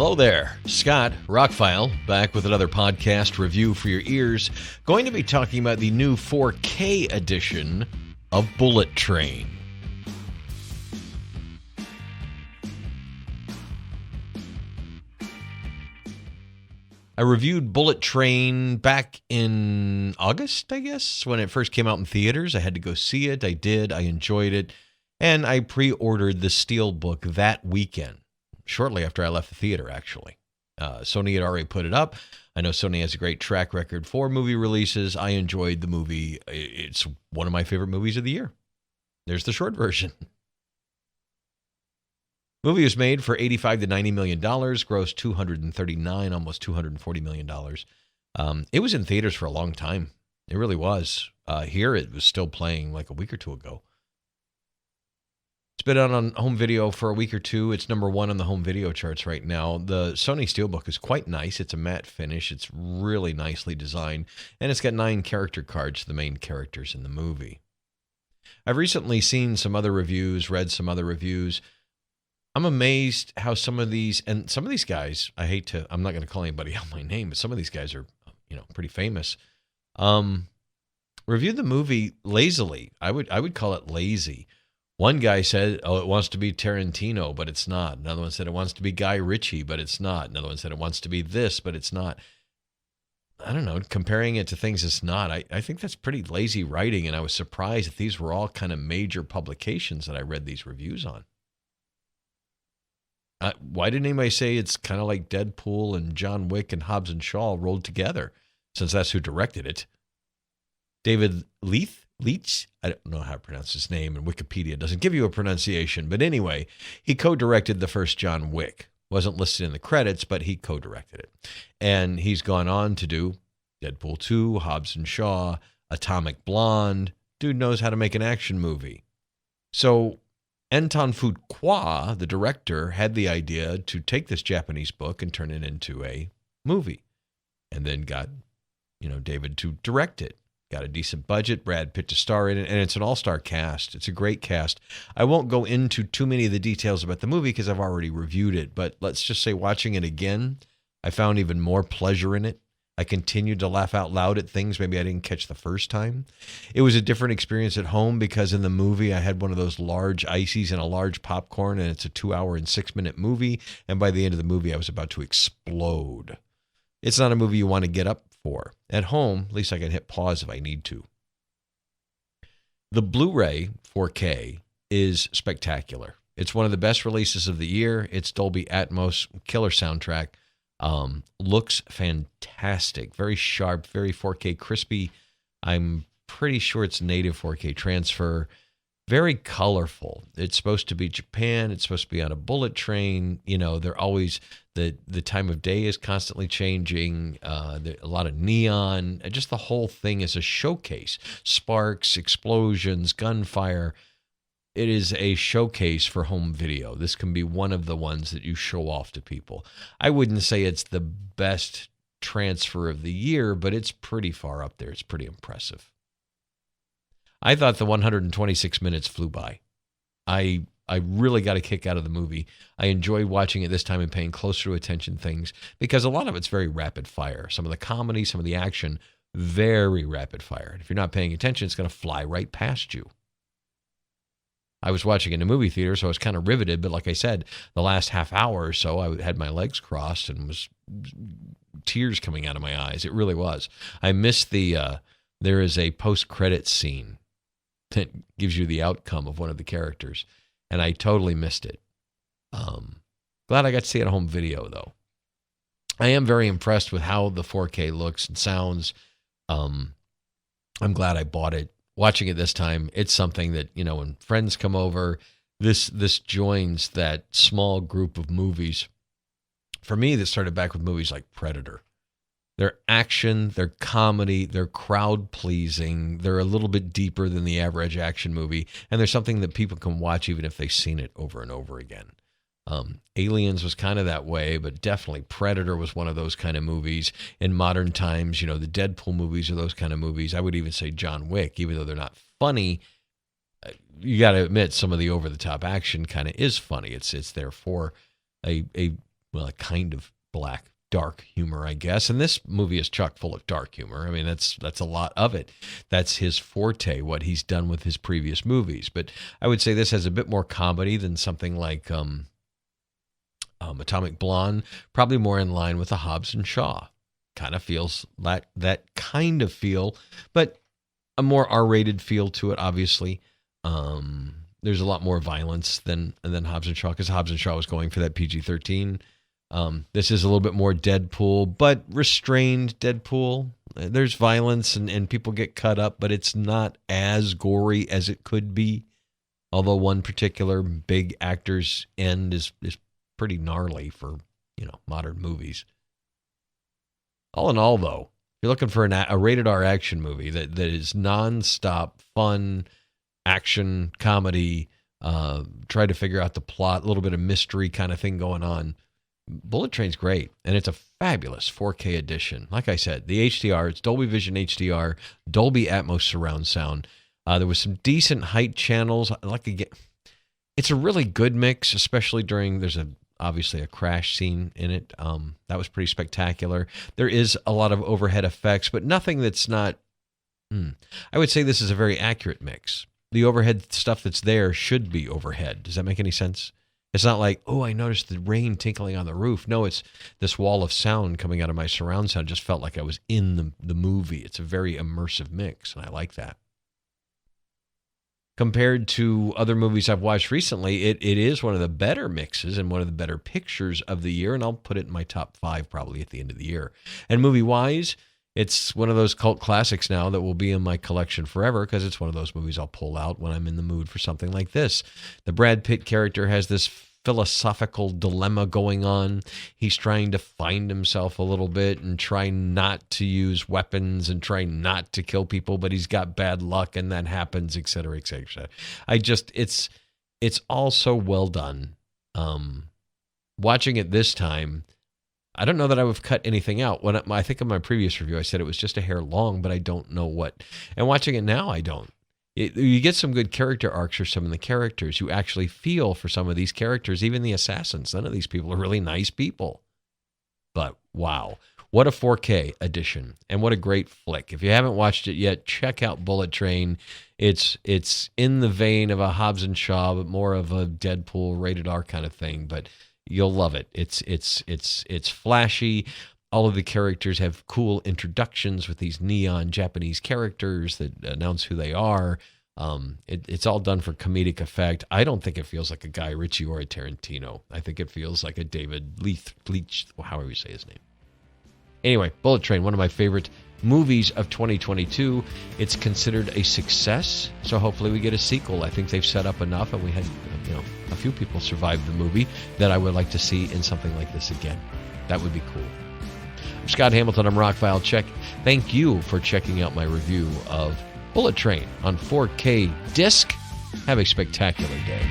Hello there, Scott, ROCKFILE, back with another podcast review for your ears. Going to be talking about the new 4K edition of Bullet Train. I reviewed Bullet Train back in August, I guess, when it first came out in theaters. I had to go see it. I did. I enjoyed it. And I pre-ordered the Steelbook that weekend. Shortly after I left the theater, actually. Sony had already put it up. I know Sony has a great track record for movie releases. I enjoyed the movie. It's one of my favorite movies of the year. There's the short version. Movie was made for $85 to $90 million, grossed $239, almost $240 million. It was in theaters for a long time. It really was. Here, it was still playing like a week or two ago. It's been out on home video for a week or two. It's number one on the home video charts right now. The Sony Steelbook is quite nice. It's a matte finish. It's really nicely designed. And it's got 9 character cards, the main characters in the movie. I've recently seen some other reviews, read some other reviews. I'm amazed how some of these guys, I'm not going to call anybody out my name, but some of these guys are, pretty famous. Reviewed the movie lazily. I would call it lazy. One guy said, it wants to be Tarantino, but it's not. Another one said it wants to be Guy Ritchie, but it's not. Another one said it wants to be this, but it's not. I don't know, comparing it to things it's not. I think that's pretty lazy writing, and I was surprised that these were all kind of major publications that I read these reviews on. Why didn't anybody say it's kind of like Deadpool and John Wick and Hobbs and Shaw rolled together, since that's who directed it? David Leitch? I don't know how to pronounce his name, and Wikipedia doesn't give you a pronunciation. But anyway, he co-directed the first John Wick. Wasn't listed in the credits, but he co-directed it. And he's gone on to do Deadpool 2, Hobbs and Shaw, Atomic Blonde. Dude knows how to make an action movie. So Anton Fuqua, the director, had the idea to take this Japanese book and turn it into a movie. And then got, David to direct it. Got a decent budget, Brad Pitt to star in it, and it's an all-star cast. It's a great cast. I won't go into too many of the details about the movie because I've already reviewed it, but let's just say watching it again, I found even more pleasure in it. I continued to laugh out loud at things maybe I didn't catch the first time. It was a different experience at home because in the movie I had one of those large ices and a large popcorn, and it's a 2-hour and 6-minute movie, and by the end of the movie I was about to explode. It's not a movie you want to get up for. At home, at least I can hit pause if I need to. The Blu-ray 4K is spectacular. It's one of the best releases of the year. It's Dolby Atmos, killer soundtrack. Looks fantastic. Very sharp, very 4K crispy. I'm pretty sure it's native 4K transfer. Very colorful. It's supposed to be Japan. It's supposed to be on a bullet train. They're always, the time of day is constantly changing. A lot of neon. Just the whole thing is a showcase. Sparks, explosions, gunfire. It is a showcase for home video. This can be one of the ones that you show off to people. I wouldn't say it's the best transfer of the year, but it's pretty far up there. It's pretty impressive. I thought the 126 minutes flew by. I really got a kick out of the movie. I enjoyed watching it this time and paying closer attention to things because a lot of it's very rapid fire. Some of the comedy, some of the action, very rapid fire. If you're not paying attention, it's going to fly right past you. I was watching in a movie theater, so I was kind of riveted. But like I said, the last half hour or so, I had my legs crossed and was tears coming out of my eyes. It really was. I missed there is a post-credit scene that gives you the outcome of one of the characters, and I totally missed it. Glad I got to see it at home video, though. I am very impressed with how the 4K looks and sounds. I'm glad I bought it. Watching it this time, it's something that, when friends come over, this joins that small group of movies. For me, that started back with movies like Predator. They're action, they're comedy, they're crowd-pleasing, they're a little bit deeper than the average action movie, and they're something that people can watch even if they've seen it over and over again. Aliens was kind of that way, but definitely Predator was one of those kind of movies. In modern times, the Deadpool movies are those kind of movies. I would even say John Wick, even though they're not funny, you got to admit some of the over-the-top action kind of is funny. It's there for a well, a kind of black, dark humor, I guess. And this movie is chock full of dark humor. I mean, that's a lot of it. That's his forte, what he's done with his previous movies. But I would say this has a bit more comedy than something like Atomic Blonde, probably more in line with the Hobbs and Shaw. Kind of feels that kind of feel, but a more R-rated feel to it, obviously. There's a lot more violence than Hobbs and Shaw, because Hobbs and Shaw was going for that PG-13. This is a little bit more Deadpool, but restrained Deadpool. There's violence and people get cut up, but it's not as gory as it could be. Although one particular big actor's end is pretty gnarly for, modern movies. All in all, though, if you're looking for a rated R action movie that is nonstop fun, action, comedy, try to figure out the plot, a little bit of mystery kind of thing going on, Bullet Train's great, and it's a fabulous 4K edition. Like I said, the HDR, it's Dolby Vision HDR, Dolby Atmos surround sound. There was some decent height channels. It's a really good mix, especially there's obviously a crash scene in it. That was pretty spectacular. There is a lot of overhead effects, but nothing that's not... I would say this is a very accurate mix. The overhead stuff that's there should be overhead. Does that make any sense? It's not like, oh, I noticed the rain tinkling on the roof. No, it's this wall of sound coming out of my surround sound. Just felt like I was in the movie. It's a very immersive mix, and I like that. Compared to other movies I've watched recently, it is one of the better mixes and one of the better pictures of the year, and I'll put it in my top 5 probably at the end of the year. And movie-wise, it's one of those cult classics now that will be in my collection forever, because it's one of those movies I'll pull out when I'm in the mood for something like this. The Brad Pitt character has this philosophical dilemma going on. He's trying to find himself a little bit and try not to use weapons and try not to kill people, but he's got bad luck and that happens, et cetera, et cetera. It's all so well done. Watching it this time, I don't know that I would have cut anything out. I think in my previous review, I said it was just a hair long, but I don't know what. And watching it now, I don't. You get some good character arcs for some of the characters. You actually feel for some of these characters, even the assassins. None of these people are really nice people. But wow, what a 4K edition, and what a great flick. If you haven't watched it yet, check out Bullet Train. It's in the vein of a Hobbs and Shaw, but more of a Deadpool rated R kind of thing. But you'll love it. It's flashy. All of the characters have cool introductions with these neon Japanese characters that announce who they are. It's all done for comedic effect. I don't think it feels like a Guy Ritchie or a Tarantino. I think it feels like a David Leitch, however you say his name. Anyway, Bullet Train, one of my favorite movies of 2022. It's considered a success, so hopefully we get a sequel. I think they've set up enough, and we had a few people survive the movie that I would like to see in something like this again. That would be cool. I'm Scott Hamilton. I'm ROCKFILE. Thank you for checking out my review of Bullet Train on 4K disc. Have a spectacular day.